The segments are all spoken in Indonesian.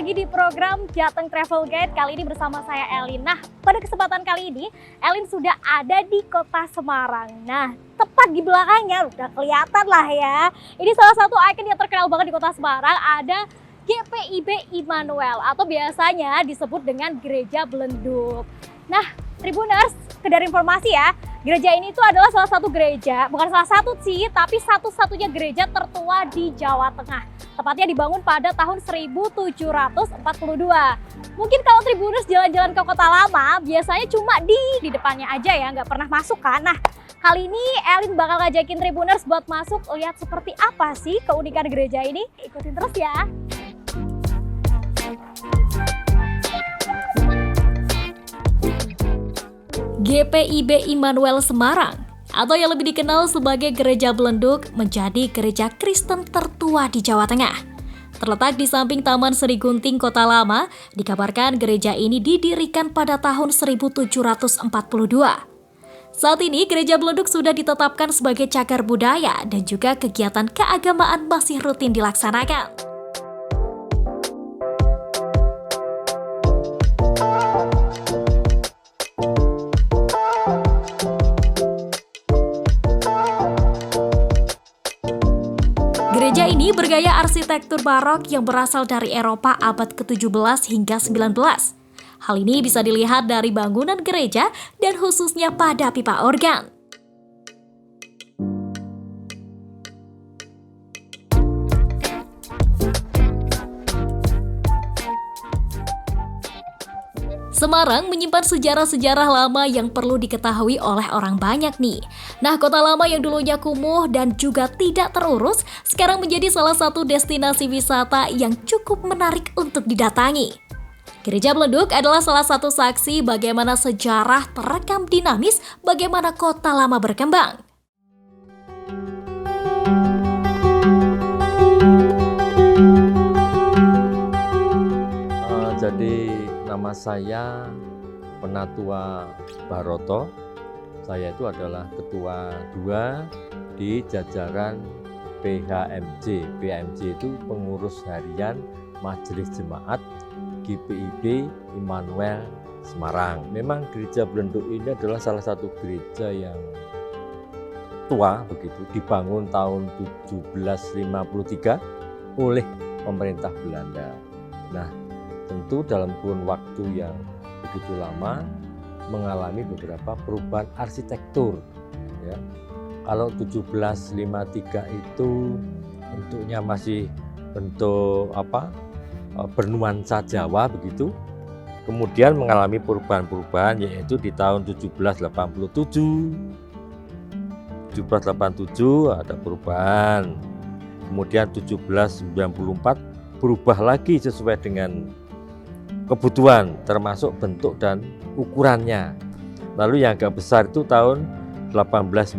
lagi di program Jateng Travel Guide. Kali ini bersama saya Elin. Nah, pada kesempatan kali ini Elin sudah ada di Kota Semarang. Nah, tepat di belakangnya udah kelihatan lah ya. Ini salah satu ikon yang terkenal banget di Kota Semarang, ada GPIB Immanuel atau biasanya disebut dengan Gereja Belenduk. Nah, Tribuners, sekedar informasi ya, gereja ini itu adalah salah satu gereja, bukan salah satu sih, tapi satu-satunya gereja tertua di Jawa Tengah. Tepatnya dibangun pada tahun 1742. Mungkin kalau Tribuners jalan-jalan ke Kota Lama, biasanya cuma di depannya aja ya, nggak pernah masuk kan. Nah, kali ini Elin bakal ngajakin Tribuners buat masuk, lihat seperti apa sih keunikan gereja ini. Ikutin terus ya. GPIB Immanuel Semarang atau yang lebih dikenal sebagai Gereja Belenduk menjadi gereja Kristen tertua di Jawa Tengah. Terletak di samping Taman Seri Gunting Kota Lama, dikabarkan gereja ini didirikan pada tahun 1742. Saat ini Gereja Belenduk sudah ditetapkan sebagai cagar budaya dan juga kegiatan keagamaan masih rutin dilaksanakan. Gereja ini bergaya arsitektur barok yang berasal dari Eropa abad ke-17 hingga 19. Hal ini bisa dilihat dari bangunan gereja dan khususnya pada pipa organ. Semarang menyimpan sejarah-sejarah lama yang perlu diketahui oleh orang banyak nih. Nah, Kota Lama yang dulunya kumuh dan juga tidak terurus, sekarang menjadi salah satu destinasi wisata yang cukup menarik untuk didatangi. Gereja Belenduk adalah salah satu saksi bagaimana sejarah terekam dinamis bagaimana Kota Lama berkembang. Jadi nama saya Penatua Baroto. Saya itu adalah ketua 2 di jajaran PHMJ. PHMJ itu pengurus harian Majelis Jemaat GPIB Immanuel Semarang. Memang Gereja Belenduk ini adalah salah satu gereja yang tua begitu, dibangun tahun 1753 oleh pemerintah Belanda. Nah, tentu dalam kurun waktu yang begitu lama mengalami beberapa perubahan arsitektur. Ya. Kalau 1753 itu bentuknya masih bentuk bernuansa Jawa begitu. Kemudian mengalami perubahan-perubahan yaitu di tahun 1787 ada perubahan. Kemudian 1794 berubah lagi sesuai dengan kebutuhan termasuk bentuk dan ukurannya. Lalu yang agak besar itu tahun 1894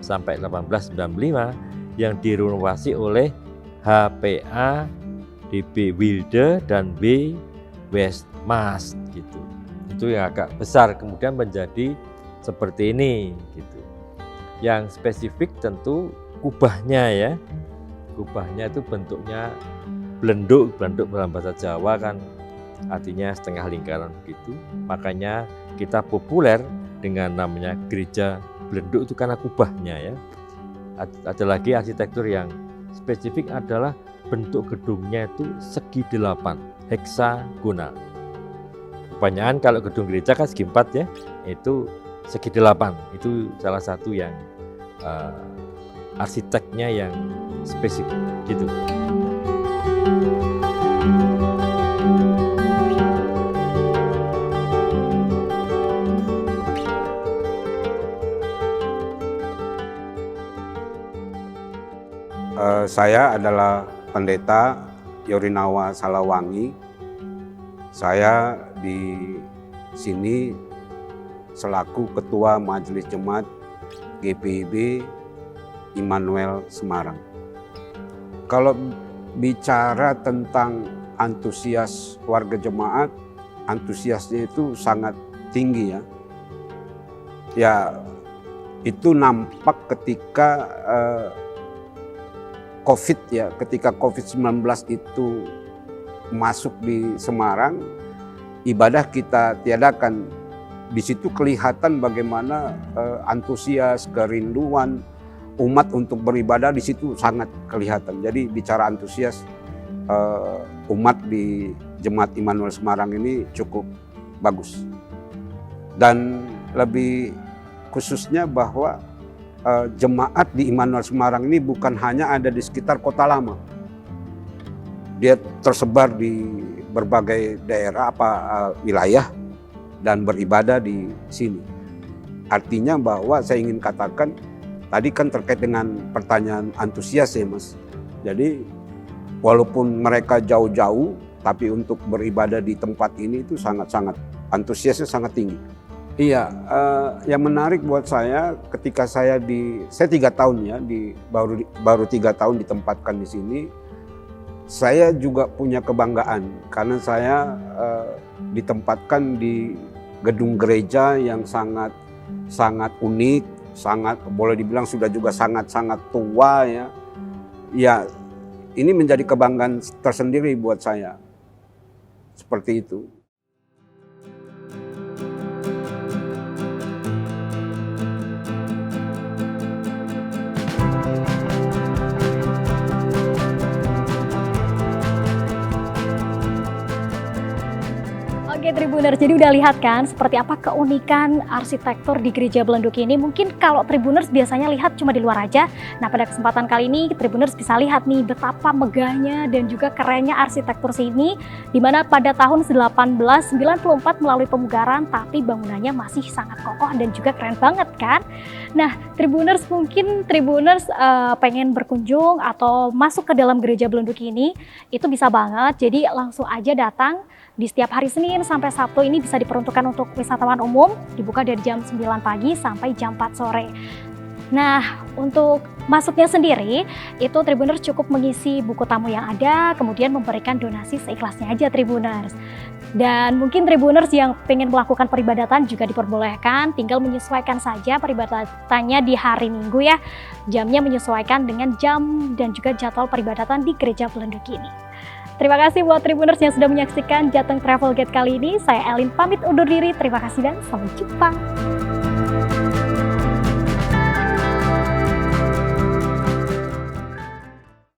sampai 1895 yang direnovasi oleh HPA DB Wilde dan W Westmas gitu. Itu yang agak besar kemudian menjadi seperti ini gitu. Yang spesifik tentu kubahnya ya. Kubahnya itu bentuknya belenduk dalam bahasa Jawa kan artinya setengah lingkaran begitu. Makanya kita populer dengan namanya Gereja Belenduk itu karena kubahnya ya. Ada lagi arsitektur yang spesifik adalah bentuk gedungnya itu segi 8, heksagonal. Kebanyakan kalau gedung gereja kan segi 4 ya, itu segi 8. Itu salah satu yang arsiteknya yang spesifik gitu. Saya adalah Pendeta Yorinawa Salawangi. Saya di sini selaku Ketua Majelis Jemaat GPIB Immanuel Semarang. Kalau bicara tentang antusias warga jemaat, antusiasnya itu sangat tinggi ya. Ya, itu nampak ketika COVID ya, ketika COVID-19 itu masuk di Semarang, ibadah kita tiadakan. Di situ kelihatan bagaimana antusias, kerinduan umat untuk beribadah di situ sangat kelihatan. Jadi bicara antusias, umat di Jemaat Immanuel Semarang ini cukup bagus. Dan lebih khususnya bahwa jemaat di Immanuel Semarang ini bukan hanya ada di sekitar Kota Lama. Dia tersebar di berbagai daerah wilayah dan beribadah di sini. Artinya bahwa saya ingin katakan, tadi kan terkait dengan pertanyaan antusias ya Mas. Jadi walaupun mereka jauh-jauh, tapi untuk beribadah di tempat ini itu sangat-sangat antusiasnya sangat tinggi. Iya, yang menarik buat saya ketika saya 3 tahun ya, baru 3 tahun ditempatkan di sini, saya juga punya kebanggaan karena saya ditempatkan di gedung gereja yang sangat unik, sangat boleh dibilang sudah juga sangat tua ya. Ya, ini menjadi kebanggaan tersendiri buat saya. Seperti itu. Oke Tribuners, jadi udah lihat kan seperti apa keunikan arsitektur di Gereja Belenduk ini. Mungkin kalau Tribuners biasanya lihat cuma di luar aja. Nah pada kesempatan kali ini Tribuners bisa lihat nih betapa megahnya dan juga kerennya arsitektur sini. Dimana pada tahun 1894 melalui pemugaran, tapi bangunannya masih sangat kokoh dan juga keren banget kan. Nah Tribuners, mungkin Tribuners pengen berkunjung atau masuk ke dalam Gereja Belenduk ini, itu bisa banget. Jadi langsung aja datang. Di setiap hari Senin sampai Sabtu ini bisa diperuntukkan untuk wisatawan umum, dibuka dari jam 9 pagi sampai jam 4 sore. Nah, untuk masuknya sendiri, itu Tribuners cukup mengisi buku tamu yang ada, kemudian memberikan donasi seikhlasnya aja Tribuners. Dan mungkin Tribuners yang pengen melakukan peribadatan juga diperbolehkan, tinggal menyesuaikan saja peribadatannya di hari Minggu ya. Jamnya menyesuaikan dengan jam dan juga jadwal peribadatan di Gereja Belenduk ini. Terima kasih buat Tribuners yang sudah menyaksikan Jateng Travel Guide kali ini. Saya Elin pamit undur diri. Terima kasih dan sampai jumpa.